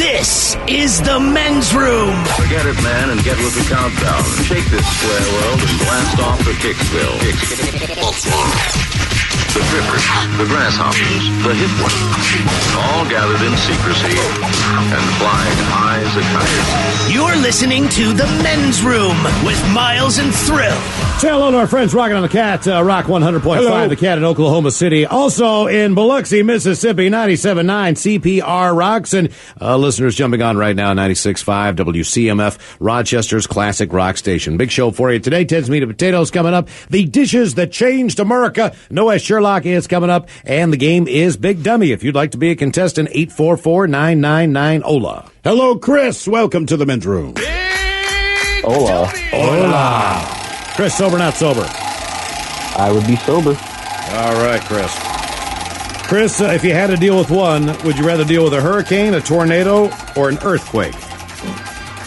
This is the men's room. Forget it, man, and get with the countdown. Shake this square world and blast off for Kicksville. The trippers, the grasshoppers, the hip ones, all gathered in secrecy and flying high as a kite. You're listening to the men's room with Miles and Thrill. Say hello to our friends rocking on the Cat, Rock 100.5, the Cat in Oklahoma City. Also in Biloxi, Mississippi, 97.9 CPR Rocks. And listeners jumping on right now, 96.5 WCMF, Rochester's classic rock station. Big show for you today. Ted's Meat and Potatoes coming up. The dishes that changed America. Noah Sherlock is coming up. And the game is Big Dummy. If you'd like to be a contestant, 844-999-OLA. Hello, Chris. Welcome to the men's room. Hola. Hola. Chris, sober, not sober? I would be sober. All right, Chris. Chris, if you had to deal with one, would you rather deal with a hurricane, a tornado, or an earthquake?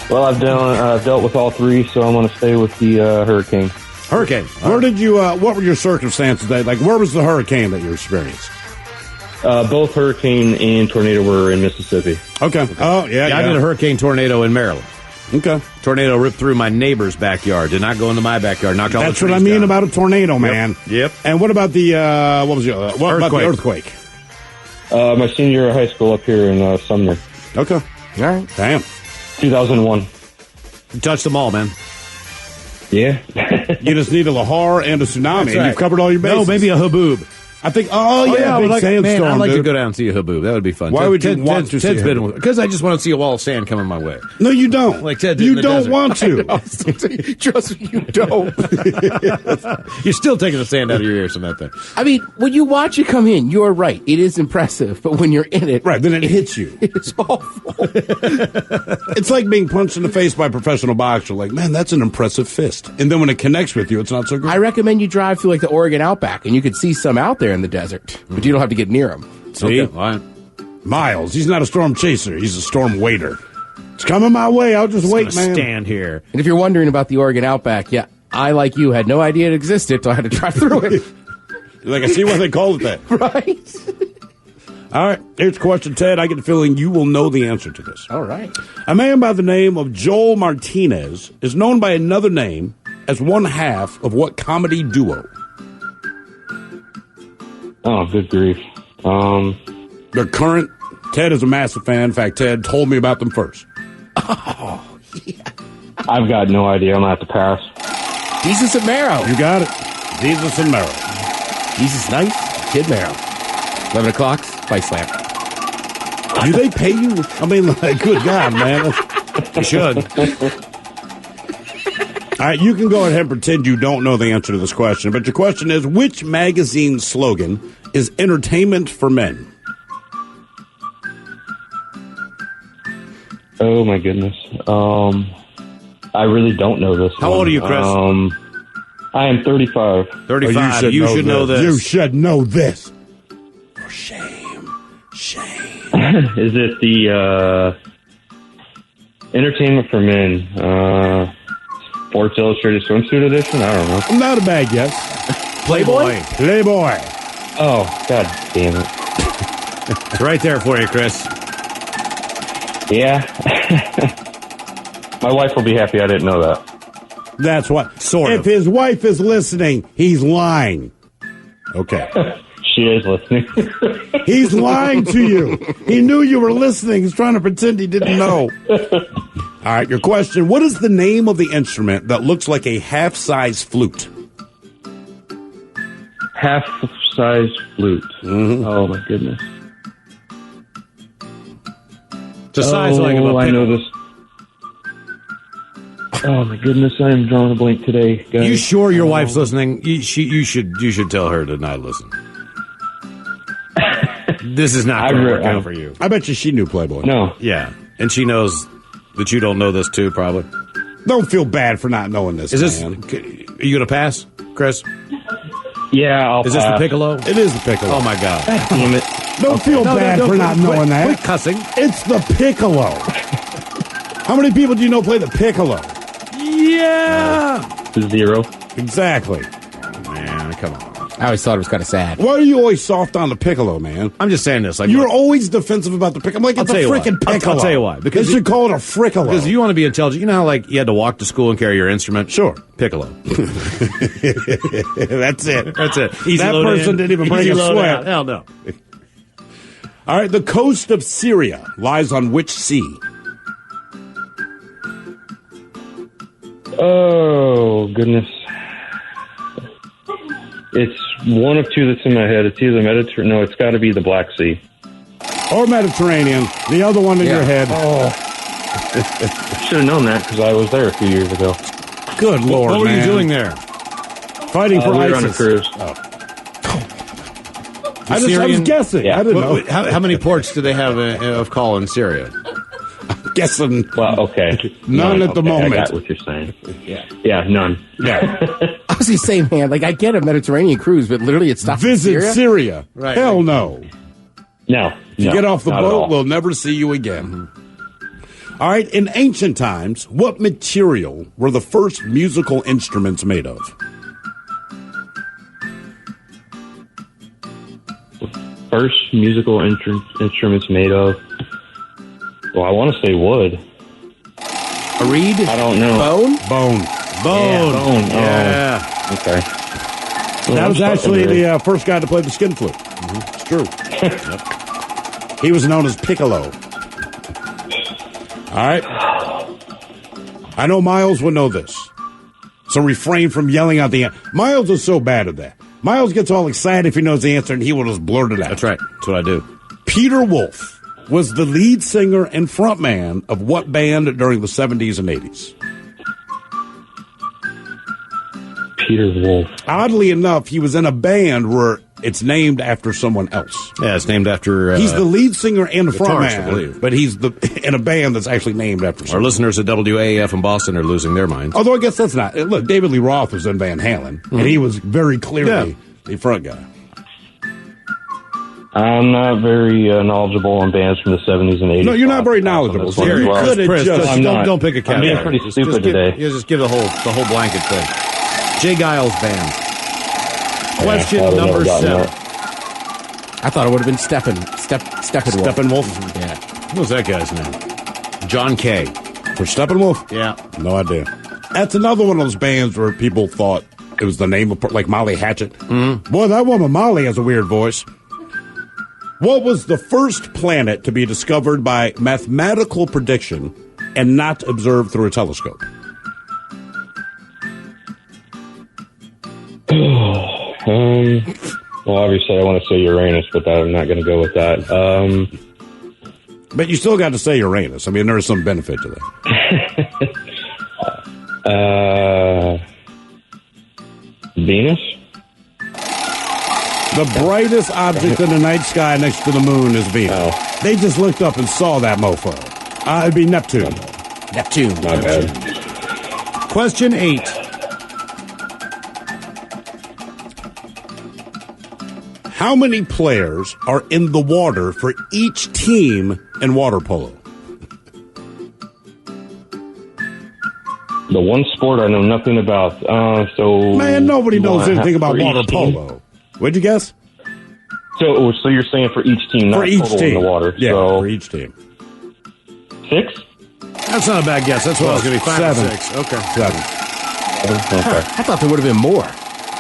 Well, I've dealt with all three, so I'm going to stay with the hurricane. Hurricane. Where did you? What were your circumstances? Like, where was the hurricane that you experienced? Both hurricane and tornado were in Mississippi. Okay. Oh, yeah. I did a hurricane tornado in Maryland. Okay. Tornado ripped through my neighbor's backyard. Did not go into my backyard. Knocked all the trees That's what I mean down. about a tornado, man. Yep. And what about the what about the earthquake? My senior year of high school up here in Sumner. Okay. All right. Damn. 2001. You touched them all, man. Yeah. You just need a lahar and a tsunami, and you've covered all your bases. No, maybe a haboob. I think. Oh yeah, big sandstorm, man, I'd like dude. to go down and see a haboob. That would be fun. Why would you want to see a haboob? Because I just want to see a wall of sand coming my way. No, you don't. Like Ted did you in the don't desert. want to. Trust me, you don't. You're still taking the sand out of your ears from that thing. I mean, when you watch it come in, you're right. It is impressive. But when you're in it, Right, then it hits you. it's awful. It's like being punched in the face by a professional boxer. Like, man, that's an impressive fist. And then when it connects with you, it's not so good. I recommend you drive through like the Oregon Outback, and you could see some out there in the desert, but you don't have to get near them. See? Okay, all right. Miles, he's not a storm chaser. He's a storm waiter. It's coming my way. I'll just wait, man. Stand here. And if you're wondering about the Oregon Outback, yeah, I, like you, had no idea it existed, so I had to drive through it. Like, I see why they call it that. Right? All right, here's a question, Ted. I get the feeling you will know the answer to this. All right. A man by the name of Joel Martinez is known by another name as one half of what comedy duo? Oh, good grief. They're current. Ted is a massive fan. In fact, Ted told me about them first. Oh, yeah. I've got no idea. I'm going to have to pass. Jesus and Marrow. You got it. Jesus and Merrill. Jesus Nice, Kid Marrow. 11 o'clock, Spice Lamp. Do they pay you? I mean, like, good God, man. You should. All right, you can go ahead and pretend you don't know the answer to this question, but your question is, which magazine slogan is entertainment for men? Oh, my goodness. I really don't know this How one. old are you, Chris? I am 35. 35. You should know this. You should know this. For shame. Shame. Is it the Entertainment for Men Sports Illustrated Swimsuit Edition? I don't know. Not a bad guess. Playboy. Playboy. Oh, God damn it. It's right there for you, Chris. Yeah. My wife will be happy I didn't know that. That's what. Sort if of. his wife is listening, he's lying. Okay. She is listening. He's lying to you. He knew you were listening. He's trying to pretend he didn't know. All right, your question. What is the name of the instrument that looks like a half-size flute? Half-size flute. Mm-hmm. Oh, my goodness. It's a size like Oh, a I know this. Oh, my goodness. I am drawing a blank today, guys. You sure your wife's listening? You should tell her to not listen. This is not going to work out for you. I bet you she knew Playboy. No. Yeah, and she knows that you don't know this too, probably. Don't feel bad for not knowing this, Is this? man. Are you going to pass, Chris? Yeah, I'll Is this the pass. piccolo? It is the piccolo. Oh, my God. Damn it. Don't feel bad for not knowing that. Quit cussing. It's the piccolo. How many people do you know play the piccolo? Yeah. 0. Exactly. Man, come on. I always thought it was kind of sad. Why are you always soft on the piccolo, man? I'm just saying this. Like, You're always defensive about the piccolo. I'm like, it's a freaking piccolo. I'll tell you why. Because they should call it a friccolo. Because you want to be intelligent. You know how, like, you had to walk to school and carry your instrument? Sure. Piccolo. That's it. That's it. Easy that load person in, didn't even bring easy a load sweat. out. Hell no. All right, the coast of Syria lies on which sea? Oh, goodness. It's one of two that's in my head. It's either Mediterranean. No, it's got to be the Black Sea. Or Mediterranean. The other one in your head. Oh. Should have known that because I was there a few years ago. Good Lord, What were you doing there? Fighting for we ISIS. were on a cruise. I was guessing. Yeah. I didn't know. How many ports do they have of call in Syria? Guessing. Well, okay. None at the moment. I got what you're saying. Yeah, none. Yeah. I was the same, man. Like, I get a Mediterranean cruise, but literally it stops Visit in Syria. Syria. Right. Hell no. No. If you get off the boat, we'll never see you again. All right. In ancient times, what material were the first musical instruments made of? First musical instruments made of. Well, I want to say wood. A reed? I don't know. Bone? Bone. Bone. Yeah. Oh, okay. That was actually the first guy to play the skin flute. It's true. He was known as Piccolo. All right. I know Miles would know this. So refrain from yelling out the answer. Miles is so bad at that. Miles gets all excited if he knows the answer, and he will just blurt it out. That's right. That's what I do. Peter Wolf was the lead singer and frontman of what band during the 70s and 80s? Peter Wolf. Oddly enough, he was in a band where it's named after someone else. Yeah, it's named after... he's the lead singer and the guitarist, I frontman, believe. but he's in a band that's actually named after Our someone. listeners at WAAF in Boston are losing their minds. Although I guess that's not... Look, David Lee Roth was in Van Halen, and he was very clearly the front guy. I'm not very knowledgeable on bands from the 70s and 80s. No, you're not very knowledgeable. So you could have just... I'm not. Don't pick a category. I'm being pretty stupid give, today. Just give the whole blanket thing. Jay Giles Band. Question I number 7. I thought it would have been Steppenwolf. Steppenwolf? Yeah. What was that guy's name? John Kay. For Steppenwolf? Yeah. No idea. That's another one of those bands where people thought it was the name of, like Molly Hatchet. Mm-hmm. Boy, that woman Molly has a weird voice. What was the first planet to be discovered by mathematical prediction and not observed through a telescope? Well, obviously I want to say Uranus, but I'm not going to go with that. But you still got to say Uranus. I mean, there is some benefit to that. Venus? The brightest object in the night sky next to the moon is Venus. Oh. They just looked up and saw that mofo. It'd be Neptune. Neptune. My bad. Question 8. How many players are in the water for each team in water polo? The one sport I know nothing about. Man, nobody knows anything about for water each team? polo. What'd you guess? So you're saying for each team, not For each total team. in the water. Yeah, so for each team. 6? That's not a bad guess. That's what I was going to be. 5 7. or 6. Okay. 7. Okay. I thought there would have been more.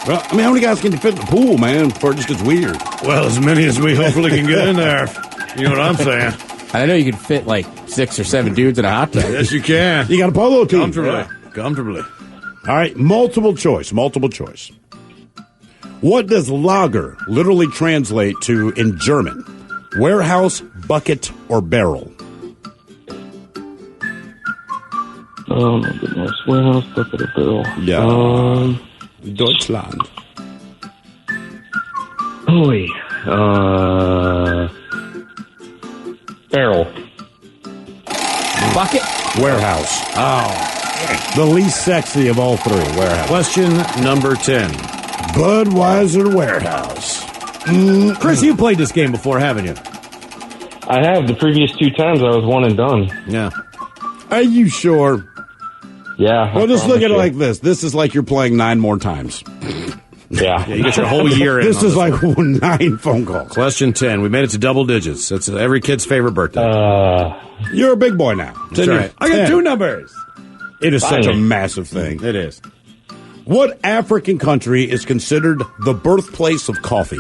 Well, I mean, how many guys can you fit in the pool, man, before it just gets weird? Well, as many as we hopefully can get in there. You know what I'm saying? I know you could fit like 6 or 7 dudes in a hot tub. Yes, you can. You got a polo team. Comfortably. All right, multiple choice. What does lager literally translate to in German? Warehouse, bucket, or barrel? Oh my goodness. Warehouse, bucket, or barrel? Yeah. Deutschland. Holy. Barrel. Bucket? Warehouse. Oh. The least sexy of all three, warehouse. Question number 10. Budweiser Warehouse. Chris, you played this game before, haven't you? I have. The previous 2 times I was one and done. Yeah. Are you sure? Yeah. Well, just look at it you. like this. This is like you're playing 9 more times. Yeah. You get your whole year in. This on is like one. 9 phone calls. Question 10. We made it to double digits. That's every kid's favorite birthday. You're a big boy now. That's right. I got 2 numbers. It is such a Finally. massive thing. It is. What African country is considered the birthplace of coffee?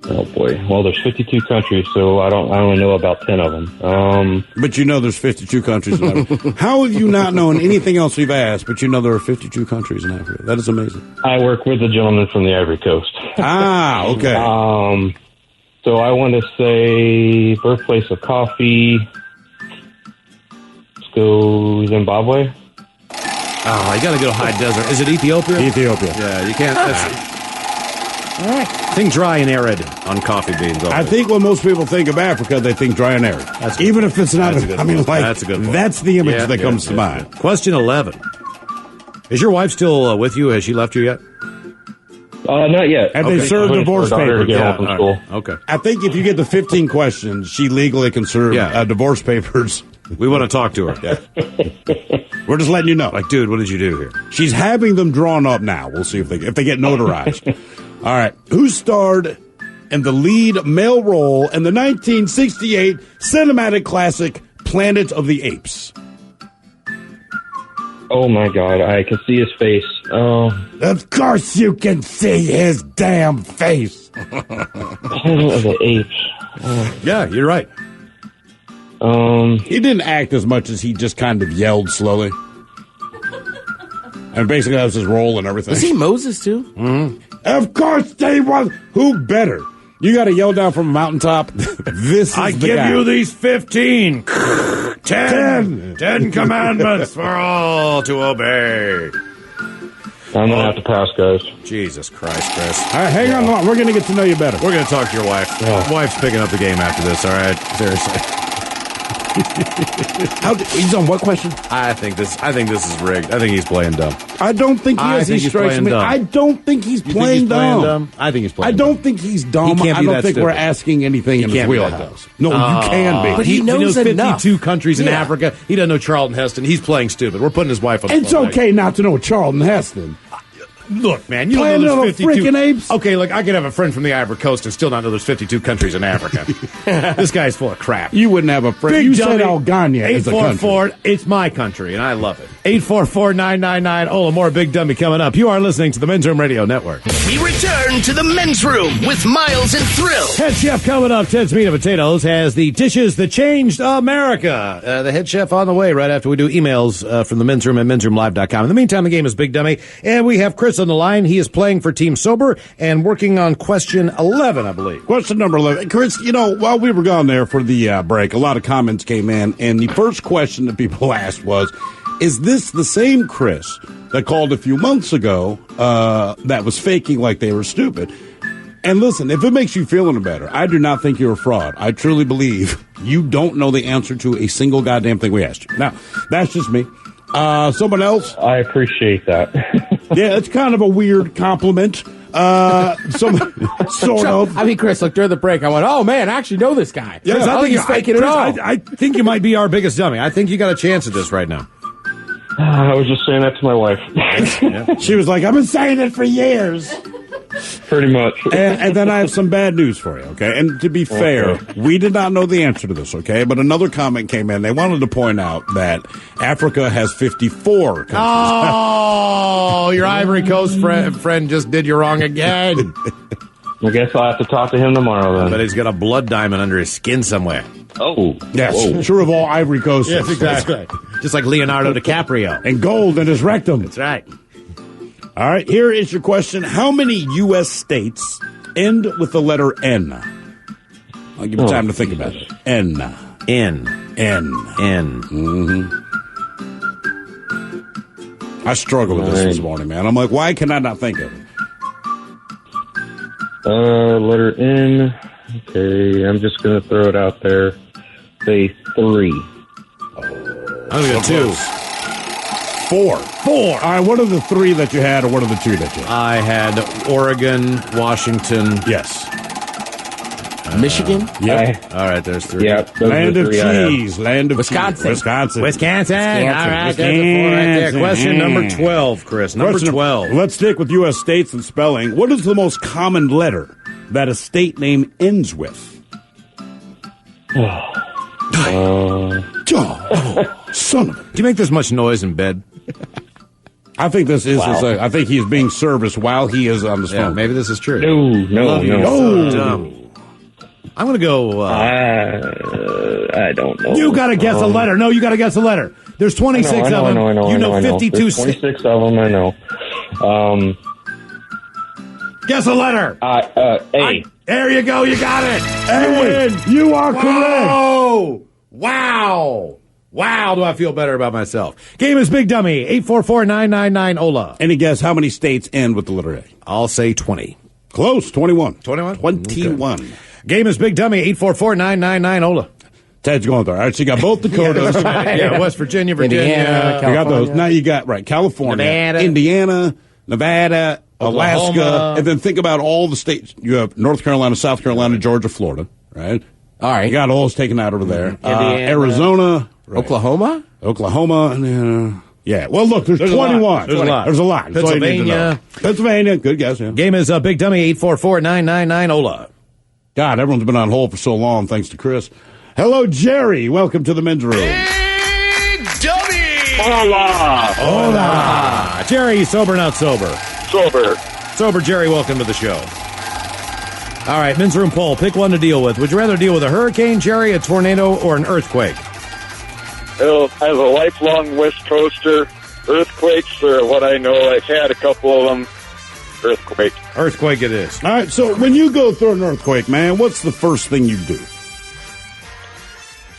Oh boy. Well, there's 52 countries, so I only know about 10 of them. But you know there's 52 countries in Africa. How have you not known anything else we've asked, but you know there are 52 countries in Africa? That is amazing. I work with a gentleman from the Ivory Coast. Ah, okay. So I want to say birthplace of coffee. Let's go Zimbabwe. Oh, you got to go to high desert. Is it Ethiopia? Ethiopia. Yeah, you can't. All right. Think dry and arid on coffee beans. I think when most people think of Africa, they think dry and arid. Even if it's not. That's a good I mean, point. like That's a good point. that's the image that comes to mind. Question 11. Is your wife still with you? Has she left you yet? Not yet. Have they served Waiting divorce for her daughter to papers? get home from all school. right. Okay. I think if you get the 15 questions, she legally can serve divorce papers. We want to talk to her. We're just letting you know. Like, dude, what did you do here? She's having them drawn up now. We'll see if they get notarized. All right. Who starred in the lead male role in the 1968 cinematic classic Planet of the Apes? Oh my God! I can see his face. Oh, Of course you can see his damn face. Planet of the Apes. Yeah, you're right. He didn't act as much as he just kind of yelled slowly. And basically that was his role and everything. Was he Moses too? Of course they was. Who better? You got to yell down from a mountaintop. This is I the give guy. you these 15. 10 commandments for all to obey. I'm gonna have to pass, guys. Jesus Christ, Chris. All right, hang on. We're going to get to know you better. We're going to talk to your wife. Wife's picking up the game after this, all right? Seriously. He's on what question? I think this is rigged. I think he's playing dumb. I don't think he I is. think He he's strikes playing me. dumb. I don't think he's You playing think he's playing dumb. dumb? I think he's I playing don't dumb. think he's dumb. He can't I be don't that think we're stupid. asking anything in his can't be that wheelhouse. No, you can be. But he knows 52 enough. countries in Yeah. Africa. He doesn't know Charlton Heston. He's playing stupid. We're putting his wife on the It's phone. okay not to know Charlton Heston. Look, man, you don't Planet know of there's the 52. freaking apes? Okay, look, I could have a friend from the Ivory Coast and still not know there's 52 countries in Africa. This guy's full of crap. You wouldn't have a friend. Big You said dummy. Algania is a country. 844, it's my country, and I love it. 844-999. Oh, more Big Dummy coming up. You are listening to the Men's Room Radio Network. We return to the men's room with Miles and Thrill. Head chef coming up. Ted's Meat and Potatoes has the dishes that changed America. The head chef on the way right after we do emails from the men's room at mensroomlive.com. In the meantime, the game is Big Dummy, and we have Chris on the line. He is playing for Team Sober and working on question 11, I believe. Question number 11. Chris, while we were gone there for the break, a lot of comments came in, and the first question that people asked was, is this the same Chris that called a few months ago that was faking like they were stupid? And listen, if it makes you feel any better, I do not think you're a fraud. I truly believe you don't know the answer to a single goddamn thing we asked you. Now, that's just me. Someone else? I appreciate that. Yeah, it's kind of a weird compliment. Sort of. I mean, Chris, look, during the break, I went, oh, man, I actually know this guy. Yeah, I don't think he's faking it all. I think you might be our biggest dummy. I think you got a chance at this right now. I was just saying that to my wife. She was like, I've been saying it for years. Pretty much. And then I have some bad news for you, okay? And to be fair, we did not know the answer to this, okay? But another comment came in. They wanted to point out that Africa has 54 countries. Oh, your Ivory Coast friend just did you wrong again. I guess I'll have to talk to him tomorrow then. But he's got a blood diamond under his skin somewhere. Oh. Yes, Whoa. true of all Ivory Coast. Yes, exactly. Just like Leonardo DiCaprio. And gold in his rectum. That's right. All right, here is your question. How many U.S. states end with the letter N? I'll give you time to think about it. N. N. N. N. I struggle with this morning, man. I'm like, why can I not think of it? Letter N. Okay, I'm just going to throw it out there. Say 3. I'm going to go 2. 4. All right, what are the 3 that you had, or what are the 2 that you had? I had Oregon, Washington. Yes. Michigan? Yep. All right, there's 3. Yeah. those are Land the of 3 I have. cheese. Land of Wisconsin. cheese. Wisconsin. Wisconsin. All right, there's a 4 right there. Wisconsin. Question number 12, Chris. Number Question- 12. Let's stick with U.S. states and spelling. What is the most common letter that a state name ends with? Son of a... Do you make this much noise in bed? I think this is. I think he's being serviced while he is on the phone. Yeah, maybe this is true. No. So dumb. I'm going to go... I don't know. you got to guess a letter. No, you got to guess a letter. There's 26 of them. You know 52. There's 26 of them, I know. Guess a letter. A. There you go. You got it. Hey, you are correct. Oh, wow. Wow, do I feel better about myself. Game is Big Dummy, 844-999-OLA. Any guess how many states end with the letter A? I'll say 20. Close, 21. 21? 21. Okay. Game is Big Dummy, 844-999-OLA. Ted's going there. All right, so you got both Dakotas. Yeah, West Virginia, Indiana, You got those. Now you got, California, Nevada. Indiana, Nevada, Alaska, Oklahoma. and then think about all the states. You have North Carolina, South Carolina, Georgia, Florida, right? All right. You got all those taken out over there. Indiana. Arizona. Right. Oklahoma? Oklahoma. Yeah. Well, look, there's 21. There's a lot. There's a lot. That's all you need to know. Pennsylvania. Good guess, yeah. Game is Big Dummy, 844-999-OLA. God, everyone's been on hold for so long, thanks to Chris. Hello, Jerry. Welcome to the men's room. Big Dummy! Hola. Jerry, sober, not sober? Sober. Sober, Jerry, welcome to the show. All right, men's room poll. Pick one to deal with. Would you rather deal with a hurricane, Jerry, a tornado, or an earthquake? Well, as a lifelong West Coaster, earthquakes are what I know. I've had a couple of them. Earthquake. Earthquake it is. All right, so when you go through an earthquake, man, what's the first thing you do?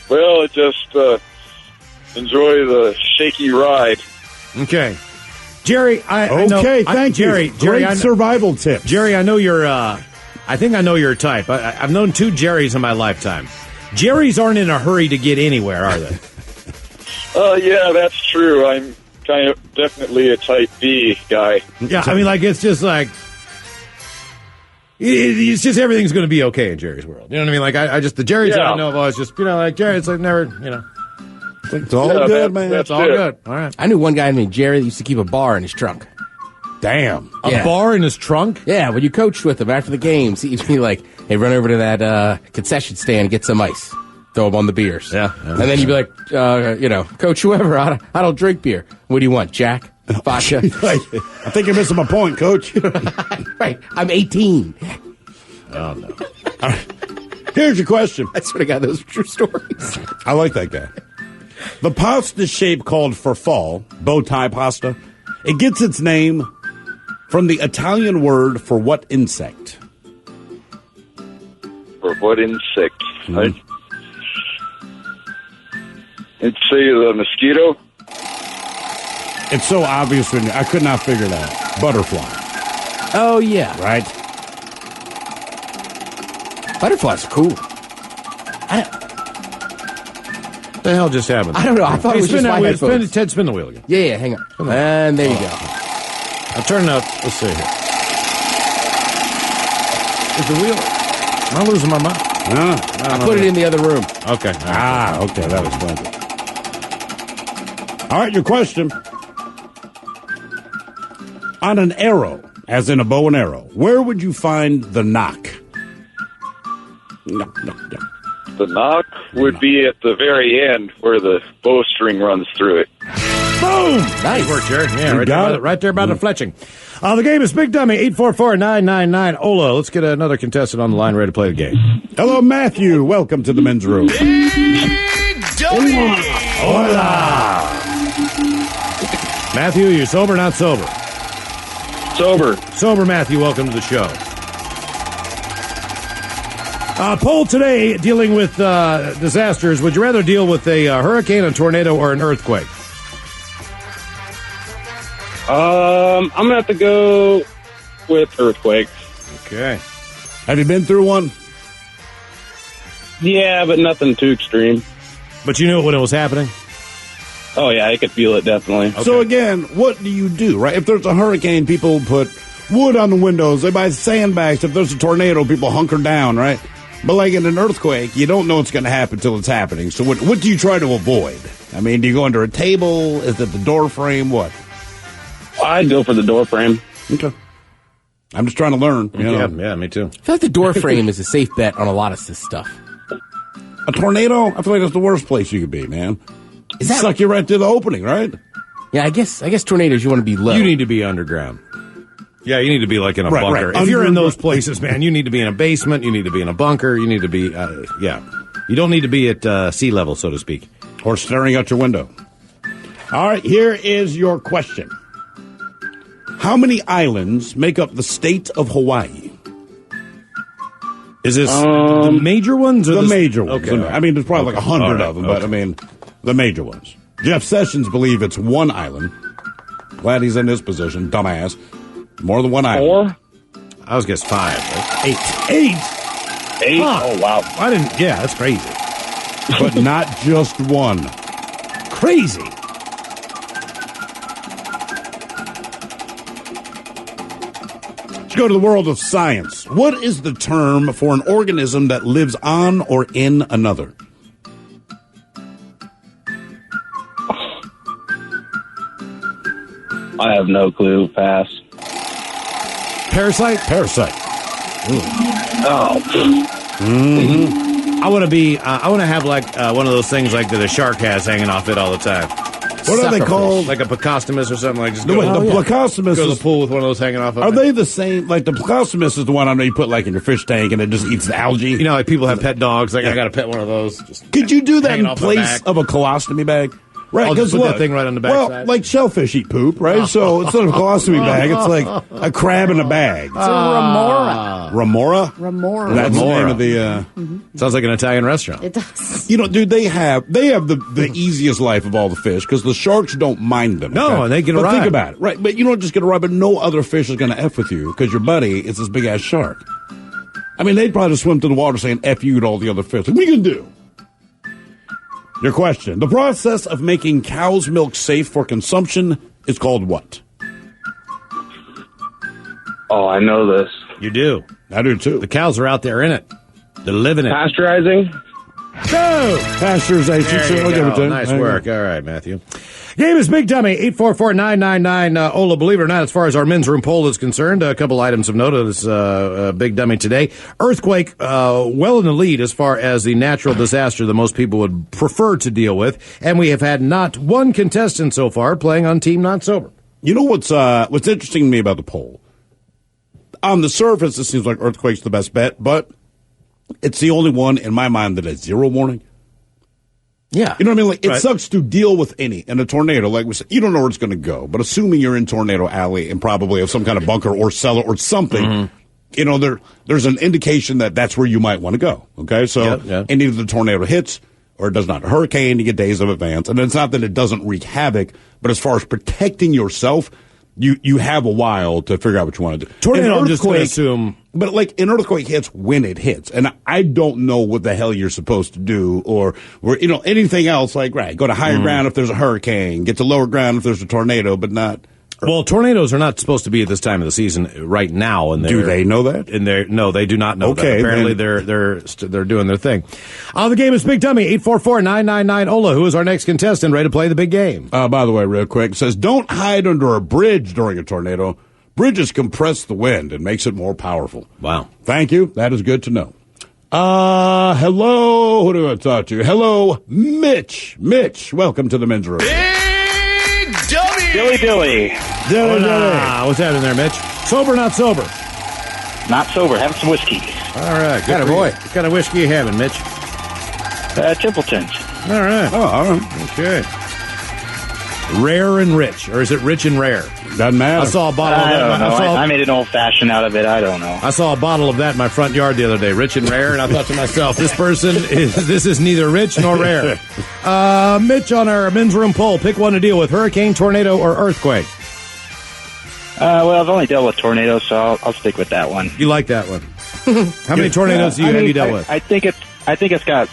Well, just enjoy the shaky ride. Okay. Jerry, I know. Thank you. Jerry, Great survival tips. Jerry, I know you're, I think I know your type. I've known 2 Jerrys in my lifetime. Jerrys aren't in a hurry to get anywhere, are they? Yeah, that's true. I'm kind of definitely a type B guy. Yeah, I mean, it's just it's just everything's going to be okay in Jerry's world. You know what I mean? I just, the Jerrys that I know of always just, Jerry, it's never, It's all good, man. It's all good. All right. I knew one guy named Jerry that used to keep a bar in his trunk. Damn. A bar in his trunk? Yeah, when you coached with him after the games, he'd be like, hey, run over to that concession stand and get some ice. Throw him on the beers. Yeah. And then you'd be like, Coach, whoever, I don't drink beer. What do you want, Jack? Vodka? I think you're missing my point, Coach. Right. I'm 18. Oh, no. All right. Here's your question. I swear to God, those are true stories. I like that guy. The pasta shape called farfalle, bow tie pasta, it gets its name from the Italian word for what insect? For what insect? I'd say the mosquito. It's so obvious when I could not figure that. Butterfly, Oh, yeah. right? Butterflies are cool. What the hell just happened? I don't know. I thought it was just my headphones. Ted, spin the wheel again. Yeah, hang on. And there you go. I'll turn it up. Let's see here. Is the wheel... Am I losing my mind? I put it in the other room. Okay. Okay, that explains it. All right, your question. On an arrow, as in a bow and arrow, where would you find the knock? No. The knock would be at the very end where the bowstring runs through it. Boom! Nice Work, Jared. Yeah, got it. right there by the fletching. The game is Big Dummy, 844-999-OLA. Let's get another contestant on the line ready to play the game. Hello, Matthew. Welcome to the men's room. Big Dummy! Hola! Matthew, you sober or not sober? Sober. Sober, Matthew. Welcome to the show. Poll today dealing with disasters. Would you rather deal with a hurricane, a tornado, or an earthquake? I'm going to have to go with earthquake. Okay. Have you been through one? Yeah, but nothing too extreme. But you knew it when it was happening? Oh, yeah, I could feel it, definitely. So again, what do you do, right? If there's a hurricane, people put wood on the windows. They buy sandbags. If there's a tornado, people hunker down, right? But like in an earthquake, you don't know what's going to happen until it's happening. So what do you try to avoid? I mean, do you go under a table? Is it the door frame? What? I'd go for the door frame. Okay. I'm just trying to learn. You know? Yeah, me too. I feel like the door frame is a safe bet on a lot of this stuff. A tornado? I feel like that's the worst place you could be, man. Is that suck you right to the opening, right? Yeah, I guess tornadoes you want to be low. You need to be underground. Yeah, you need to be like in a Right, bunker. right. If you're in those places, man, you need to be in a basement. You need to be in a bunker. You need to be, You don't need to be at sea level, so to speak. Or staring out your window. All right, here is your question. How many islands make up the state of Hawaii? Is this the major ones? Or The major ones. Okay. I mean, there's probably like 100 of them, but okay. I mean, the major ones. Jeff Sessions believes it's one island. Glad he's in this position, dumbass. More than one island. 4? I was guess 5. Right? 8. 8? Huh. Oh, wow. I didn't. Yeah, that's crazy. But not just one. Crazy. Let's go to the world of science. What is the term for an organism that lives on or in another? I have no clue. Pass. Parasite? Parasite. Oh. I want to be. I want to have like one of those things like that a shark has hanging off it all the time. What are they Suckerfish. called? Like a Plecostomus or something like. Just No, go, wait, the Plecostomus go to is, the pool with one of those hanging off. are they the same? Like the Plecostomus is the one I know you put like in your fish tank and it just eats the algae. You know, like people have pet dogs. Like I got to pet one of those. Just Could you do that hanging in off my place back. of a colostomy bag? Right, I'll just because put that thing right on the Well, backside. like shellfish eat poop, right? So instead of a colostomy bag, it's like a crab in a bag. It's a Remora? remora. That's the name Remora. of the. Sounds like an Italian restaurant. It does. You know, dude, they have the easiest life of all the fish because the sharks don't mind them. No, okay? and they get a But think ride. about it, right? But you don't just get a ride, but no other fish is going to f with you because your buddy is this big ass shark. I mean, they'd probably just swim to the water saying "f you" to all the other fish. Like, what are you going to do? Your question: the process of making cow's milk safe for consumption is called what? Oh, I know this. You do. I do too. The cows are out there in it. They're living it. Pasteurizing? Go! Pasteurization. There So you I'll give it go. to you. Nice There you work. go. All right, Matthew. Game is Big Dummy, 844-999, Ola. Believe it or not, as far as our men's room poll is concerned, a couple items of note of this Big Dummy today. Earthquake, well in the lead as far as the natural disaster that most people would prefer to deal with. And we have had not one contestant so far playing on Team Not Sober. You know what's interesting to me about the poll? On the surface, it seems like earthquake's the best bet, but it's the only one in my mind that has zero warning. Yeah. You know what I mean? Like, it Right. sucks to deal with any. In a tornado, like we said, you don't know where it's going to go. But assuming you're in Tornado Alley and probably have some kind of bunker or cellar or something, you know, there's an indication that that's where you might want to go. Okay? So, Yeah. and either the tornado hits or it does not. A hurricane, you get days of advance. And it's not that it doesn't wreak havoc, but as far as protecting yourself, you have a while to figure out what you want to do. Tornado, An I'm just going to earthquake- assume. But like an earthquake hits when it hits, and I don't know what the hell you're supposed to do, or you know anything else. Like right, go to higher ground if there's a hurricane, get to lower ground if there's a tornado, but not. Well, tornadoes are not supposed to be at this time of the season right now. And Do they know that? And no, they do not know Okay, that. Apparently, then- they're doing their thing. The game is Big Dummy, 844-999, Ola. Who is our next contestant ready to play the big game? By the way, real quick, it says don't hide under a bridge during a tornado. Bridges compress the wind and makes it more powerful. Wow. Thank you. That is good to know. Hello. Who do I talk to? Hello, Mitch. Mitch, welcome to the men's room. Big Dummy! Dilly dilly. What's happening there, Mitch? Sober, not sober? Not sober. Having some whiskey. All right. Good Atta for you. boy. What kind of whiskey you having, Mitch? Templeton's. All right. Oh, all right. Okay. Rare and rich, or is it rich and rare? Doesn't matter. I saw a bottle of I that. don't know. I saw- I made an old fashioned out of it. I don't know. I saw a bottle of that in my front yard the other day, rich and rare, and I thought to myself, this is neither rich nor rare. Mitch, on our men's room poll, pick one to deal with: hurricane, tornado, or earthquake. Well, I've only dealt with tornadoes, so I'll stick with that one. You like that one? How many tornadoes have you dealt with? I think it's got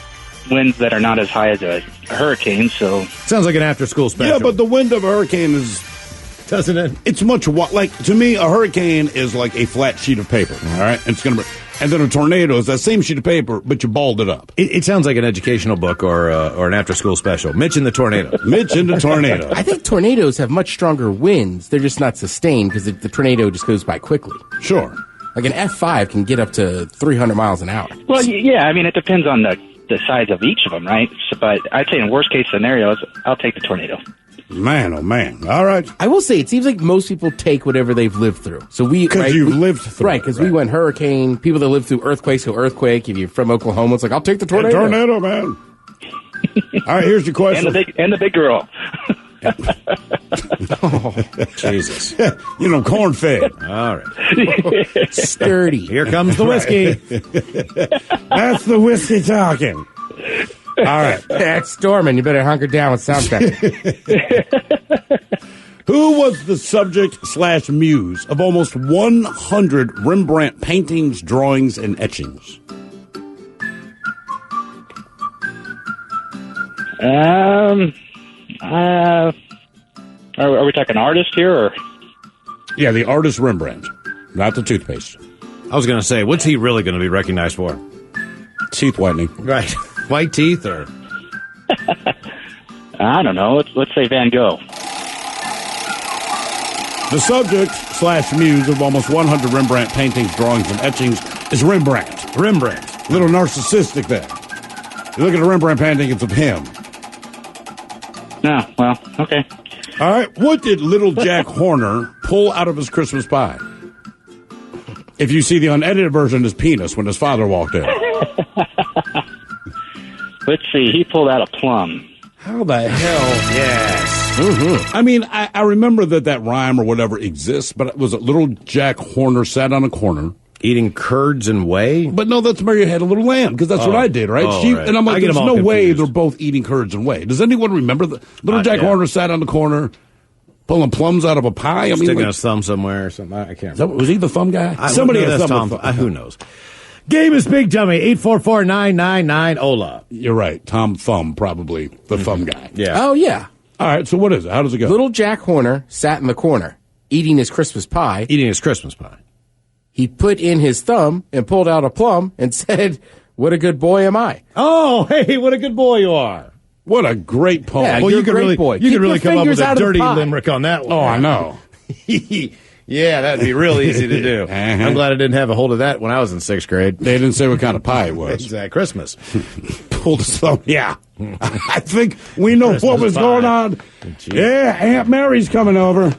winds that are not as high as a hurricane. So Sounds like an after-school special. Yeah, but the wind of a hurricane is, doesn't it? it's much, like, to me, a hurricane is like a flat sheet of paper, all right? It's going to, And then a tornado is that same sheet of paper, but you balled it up. It sounds like an educational book or an after-school special. Mitch and the Tornado. Mitch and the tornado. I think tornadoes have much stronger winds. They're just not sustained because the tornado just goes by quickly. Sure. Like an F5 can get up to 300 miles an hour. Well, yeah, I mean, it depends on the size of each of them, right? So, but I'd say in worst case scenarios, I'll take the tornado. Man, oh man. All right. I will say, it seems like most people take whatever they've lived through. So Because you've lived through right, because we went hurricane. People that live through earthquakes go earthquake. If you're from Oklahoma, it's like, I'll take the tornado. Tornado, man. All right, here's your question. And the big girl. Oh, Jesus. Corn-fed. All right. Sturdy. Here comes the whiskey. That's the whiskey talking. All right. It's storming. You better hunker down with soundtrack. Who was the subject/muse of almost 100 Rembrandt paintings, drawings, and etchings? Are we talking artist here, or? Yeah, the artist Rembrandt, not the toothpaste. I was going to say, what's he really going to be recognized for? Teeth whitening. Right. White teeth or? I don't know. Let's say Van Gogh. The subject/muse of almost 100 Rembrandt paintings, drawings, and etchings is Rembrandt. Rembrandt. A little narcissistic there. You look at a Rembrandt painting, it's of him. No, well, okay. All right, what did little Jack Horner pull out of his Christmas pie? If you see the unedited version, his penis when his father walked in. Let's see. He pulled out a plum. How the hell? Yes. Mm-hmm. I mean, I remember that rhyme or whatever exists, but it was a little Jack Horner sat on a corner. Eating curds and whey? But no, that's Mary Had a Little Lamb, because that's what I did, right? Right. And I'm like, there's no way confused. they're both eating curds and whey. Does anyone remember that? Little Jack Horner sat on the corner pulling plums out of a pie? I mean, sticking a thumb somewhere or something. I can't remember. Was he the thumb guy? Somebody has thumb. Who knows? Game is Big Dummy, 844-999-OLA. You're right. Tom Thumb, probably the thumb guy. Yeah. Oh, yeah. All right, so what is it? How does it go? Little Jack Horner sat in the corner, eating his Christmas pie. Eating his Christmas pie. He put in his thumb and pulled out a plum and said, "What a good boy am I." Oh, hey, what a good boy you are. What a great poem. Yeah, Well, you're you could a great really, boy. You Keep could really your come up with fingers a out of the dirty pie. limerick on that one. Oh, I know. Yeah, that'd be real easy to do. I'm glad I didn't have a hold of that when I was in 6th grade. They didn't say what kind of pie it was. Exactly. Christmas. Pulled his thumb. Yeah. I think we know Christmas what was pie. going on. Jeez. Yeah, Aunt Mary's coming over.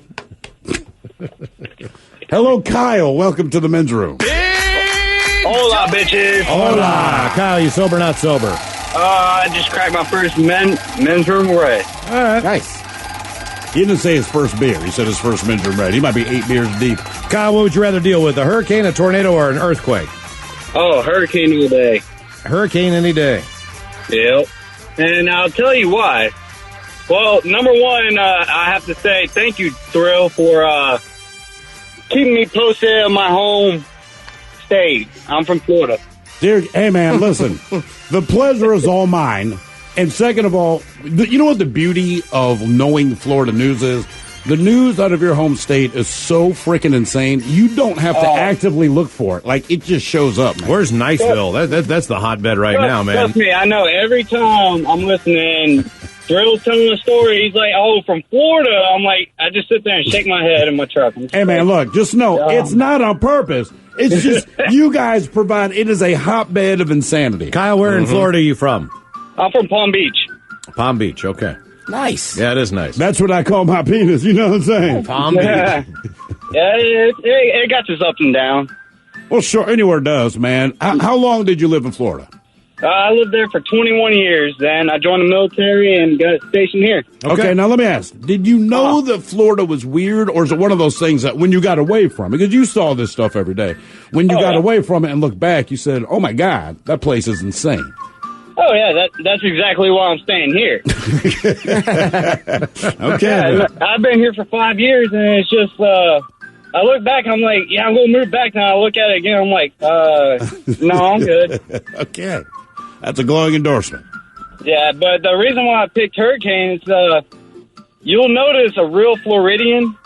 Hello, Kyle. Welcome to the men's room. Hola, bitches. Hola. Kyle, you sober, not sober? I just cracked my first men's room right. All right. Nice. He didn't say his first beer. He said his first men's room red. He might be 8 beers deep. Kyle, what would you rather deal with, a hurricane, a tornado, or an earthquake? Oh, hurricane all day. Hurricane any day. Yep. And I'll tell you why. Well, number one, I have to say thank you, Thrill, for keeping me posted on my home state. I'm from Florida. Dear, hey, man, listen. The pleasure is all mine. And second of all, you know what the beauty of knowing Florida news is? The news out of your home state is so freaking insane. You don't have to actively look for it. Like, it just shows up, man. Where's Niceville? That's the hotbed right now, man. Trust me, I know every time I'm listening, Thrill's telling a story, he's like, oh, from Florida. I'm like, I just sit there and shake my head in my truck. Hey, man, look, just know, it's not on purpose. It's just, you guys provide, it is a hotbed of insanity. Kyle, where in Florida are you from? I'm from Palm Beach. Palm Beach, okay. Nice. Yeah, it is nice. That's what I call my penis, you know what I'm saying? Palm Beach. Yeah, it got its up and down. Well, sure, anywhere does, man. How long did you live in Florida? I lived there for 21 years. Then I joined the military and got stationed here. Okay, now let me ask. Did you know that Florida was weird, or is it one of those things that when you got away from it, because you saw this stuff every day, when you got away from it and looked back, you said, oh, my God, that place is insane. Oh, yeah, that's exactly why I'm staying here. Okay. Yeah, I've been here for 5 years, and it's just, I look back, I'm like, yeah, I'm going to move back now. I look at it again, I'm like, no, I'm good. Okay. That's a glowing endorsement. Yeah, but the reason why I picked hurricane is you'll notice a real Floridian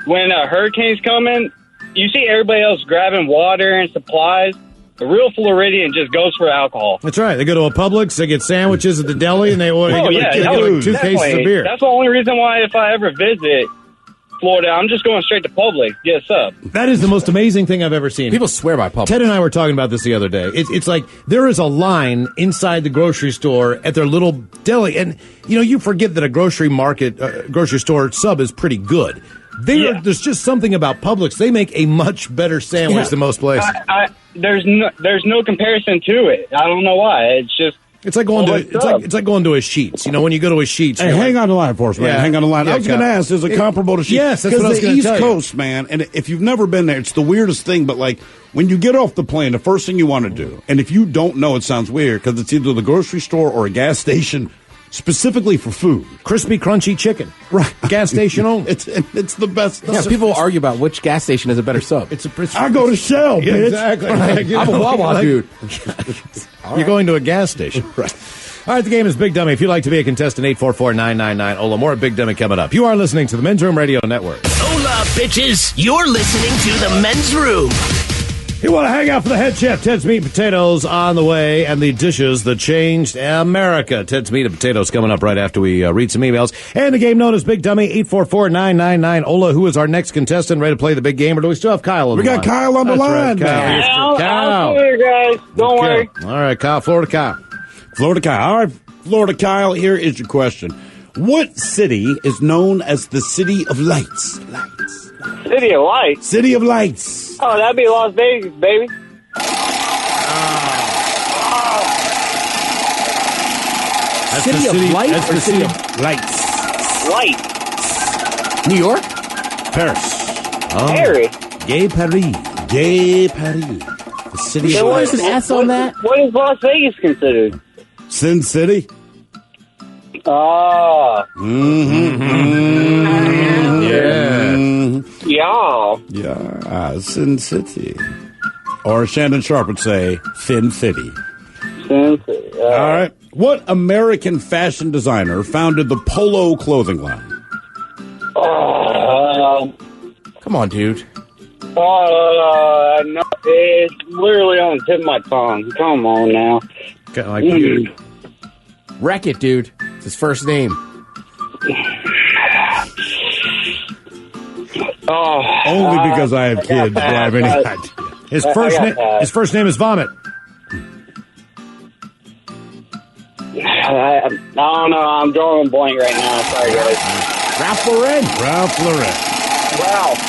when a hurricane's coming, you see everybody else grabbing water and supplies. The real Floridian just goes for alcohol. That's right. They go to a Publix, they get sandwiches at the deli, and they Oh, get yeah, like, that was 2 cases of beer. That's the only reason why if I ever visit Florida, I'm just going straight to Publix. Get a sub. That is the most amazing thing I've ever seen. People swear by Publix. Ted and I were talking about this the other day. It's like there is a line inside the grocery store at their little deli, and you forget that a grocery store sub is pretty good. There's just something about Publix. They make a much better sandwich than most places. There's no comparison to it. I don't know why. It's like going to a Sheetz. When you go to a Sheetz. Hey, hang on the line for us, man. Yeah. Hang on the line. Yeah, I was going to ask, is it comparable to Sheetz? Yes, that's what I was the gonna East tell you. Coast, man, and if you've never been there, it's the weirdest thing, but like when you get off the plane, the first thing you want to do, and if you don't know, it sounds weird, because it's either the grocery store or a gas station, specifically for food. Crispy, crunchy chicken. Right. Gas station only. It's the best. Yeah, people argue about which gas station is a better sub. I go to Shell, Yeah, bitch. exactly. I'm a Wawa dude. You're going to a gas station. Right. All right, the game is Big Dummy. If you'd like to be a contestant, 844-999-OLA. More Big Dummy coming up. You are listening to the Men's Room Radio Network. Hola, bitches. You're listening to the Men's Room. You want to hang out for the head chef, Ted's Meat and Potatoes on the way, and the dishes that changed America. Ted's Meat and Potatoes coming up right after we read some emails. And the game known as Big Dummy, 844-999-OLA. Who is our next contestant ready to play the big game, or do we still have Kyle on the line? We got Kyle on the line, man. I'll see you guys. Don't worry. All right, Kyle, Florida Kyle. Florida Kyle. All right, Florida Kyle, here is your question. What city is known as the City of Lights? City of Lights. City of Lights. Oh, that'd be Las Vegas, baby. That's City the of Light That's or the City city of Lights. Light. New York? Paris. Harry. Gay Paris. Gay Paris. The City Sure of there's Lights. an S on that? What is Las Vegas considered? Sin City. Ah. Yeah. Yeah. Sin City. Or Shannon Sharp would say, Fin City. Sin City. All right. What American fashion designer founded the Polo clothing line? Come on, dude. No, it's literally on the tip of my tongue. Come on now. Wreck It, dude. It's his first name. Only because I have kids do I have any idea. His first name is Vomit. I don't know. I'm drawing a blank right now. Sorry, guys. Ralph Lauren. Ralph Lauren. Ralph.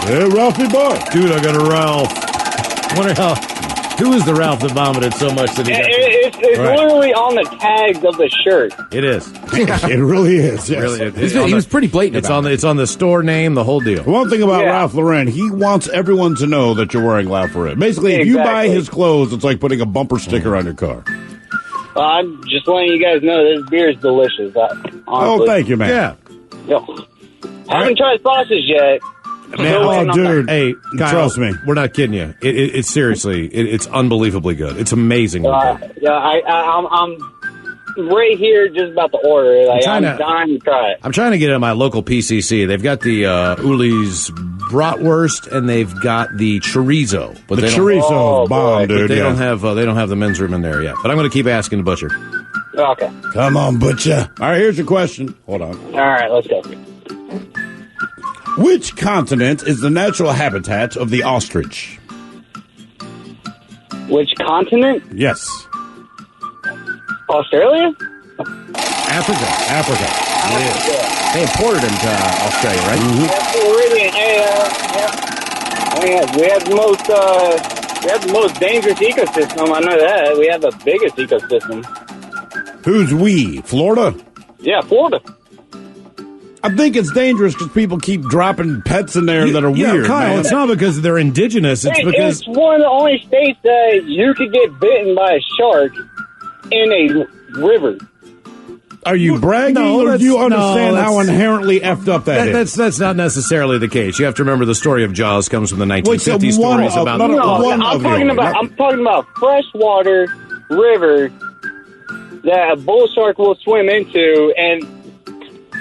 Hey, Ralphie boy. Dude, I got a Ralph. Who is the Ralph that vomited so much that he got... It's literally on the tags of the shirt. It is. It really is. Yes. Really, He was pretty blatant It's about on it. the it's on the store name, the whole deal. One thing about Yeah. Ralph Lauren, he wants everyone to know that you're wearing Ralph Lauren. Basically, if you buy Exactly. his clothes, it's like putting a bumper sticker on your car. I'm just letting you guys know this beer is delicious. Honestly. Oh, thank you, man. Yeah. Yo. Haven't tried sausage yet. Man, Still waiting on dude. Hey, Kyle, Trust me. we're not kidding you. It's seriously, it's unbelievably good. It's amazing. Yeah, I'm right here just about to order. Like, I'm dying to try it. I'm trying to get it at my local PCC. They've got the Uli's bratwurst and they've got the chorizo. But The they don't- chorizo bomb, But dude. they yeah. don't have the men's room in there yet. But I'm going to keep asking the butcher. Okay. Come on, butcher. All right, here's your question. Hold on. All right, let's go. Which continent is the natural habitat of the ostrich? Which continent? Yes. Australia? Africa. They imported him to Australia, right? That's Floridian. We have the most dangerous ecosystem. I know that. We have the biggest ecosystem. Who's we? Florida? Yeah, Florida. I think it's dangerous because people keep dropping pets in there that are weird, Kyle, man. it's not because they're indigenous. It's because It's one of the only states that you could get bitten by a shark in a river. Are you bragging, or do you understand how inherently effed up that is? That's not necessarily the case. You have to remember the story of Jaws comes from the 1950s stories about. I'm talking about freshwater river that a bull shark will swim into, and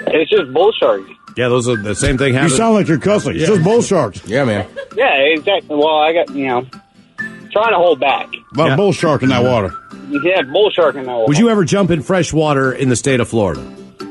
it's just bull sharks. Yeah, those are the same thing You happened. sound like you're cussing. It's just bull sharks. Yeah, man. Yeah, exactly. Well, I got, trying to hold back. A lot of bull shark in that water. Yeah, bull shark in that water. Would you ever jump in fresh water in the state of Florida?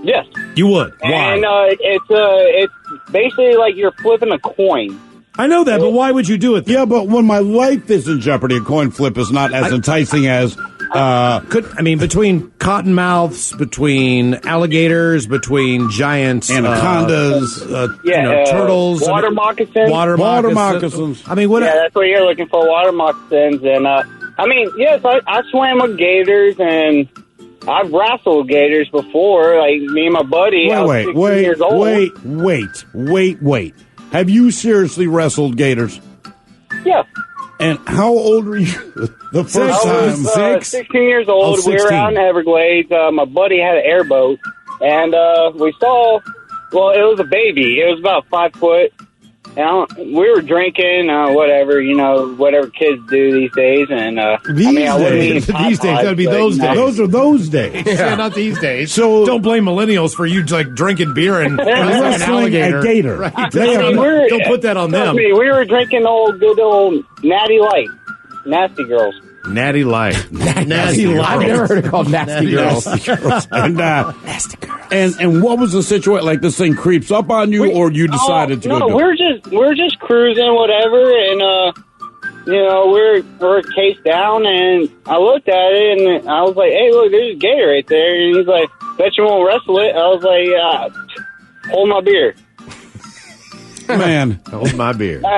Yes. You would. Why? And it's basically like you're flipping a coin. I know that, but why would you do it then? Yeah, but when my life is in jeopardy, a coin flip is not as enticing as... between cottonmouths, between alligators, between giant anacondas, turtles, water moccasins. Water moccasins. I mean, what? Yeah, that's what you're looking for, water moccasins. And, yes, I swam with gators, and I've wrestled gators before. Like, me and my buddy, I was 16 years old. Wait. Have you seriously wrestled gators? Yeah. And how old were you the first time? I was 16 years old. Oh, we were out in Everglades. My buddy had an airboat, and we saw, well, it was a baby. It was about 5 foot. And we were drinking, whatever kids do these days. And these days, that'd be those days. Those are those days. Yeah, not these days. So don't blame millennials for you like drinking beer and wrestling an alligator. a gator. Right. Don't put that on them. We were drinking good old Natty Light, Nasty Girls. Natty Light. Nasty Light. I've never heard it called Nasty Girls. And, Nasty Girls. And what was the situation? Like this thing creeps up on you, or you decided to go? No, we're just cruising, whatever, and we're cased down, and I looked at it, and I was like, "Hey, look, there's a gator right there," and he's like, "Bet you won't wrestle it." I was like, "Hold my beer." Man, hold my beer. Hold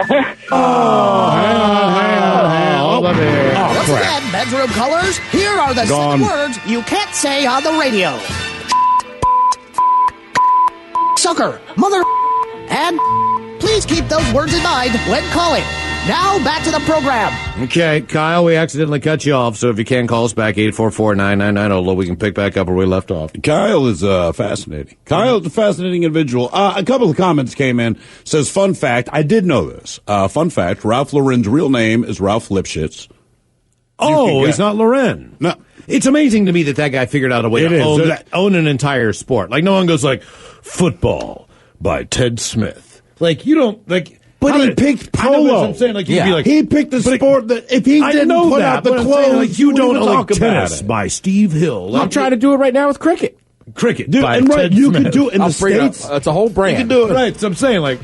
my beer. Once again, bedroom colors, here are the 7 words you can't say on the radio. Sucker, mother, and please keep those words in mind when calling. Now, back to the program. Okay, Kyle, we accidentally cut you off, so if you can, call us back, 844-999-OLA. We can pick back up where we left off. Kyle is fascinating. Kyle is a fascinating individual. A couple of comments came in. Says, fun fact, I did know this. Fun fact, Ralph Lauren's real name is Ralph Lipschitz. Oh, he's not Lauren. No. It's amazing to me that guy figured out a way to own an entire sport. Like, no one goes like, football by Ted Smith. Like, you don't, like... But he picked polo. I'm saying, like, you'd be like, he picked the sport that if he didn't put out the clothes, like, you don't talk like about tennis it. by Steve Hill. Like, I'm trying to do it right now with cricket. Cricket, dude, by and right, Ted you Smith. can do it in the States. It's a whole brand. You can do it. Right, so I'm saying, like,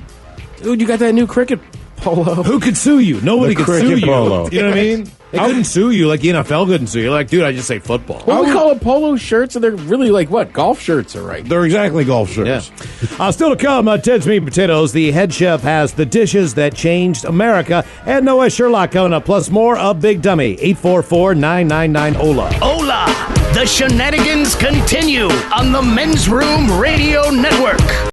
dude, you got that new cricket polo. Who could sue you? Nobody could sue you. Polo. You know what I mean? They couldn't sue you like the NFL couldn't sue you. Like, dude, I just say football. What do we call them? Polo shirts? And they're really like what? Golf shirts are right. They're exactly golf shirts. Yeah. Still to come, Ted's Meat and Potatoes. The head chef has the dishes that changed America. And Noah Sherlock coming up. Plus more of Big Dummy. 844-999-OLA. Hola! The shenanigans continue on the Men's Room Radio Network.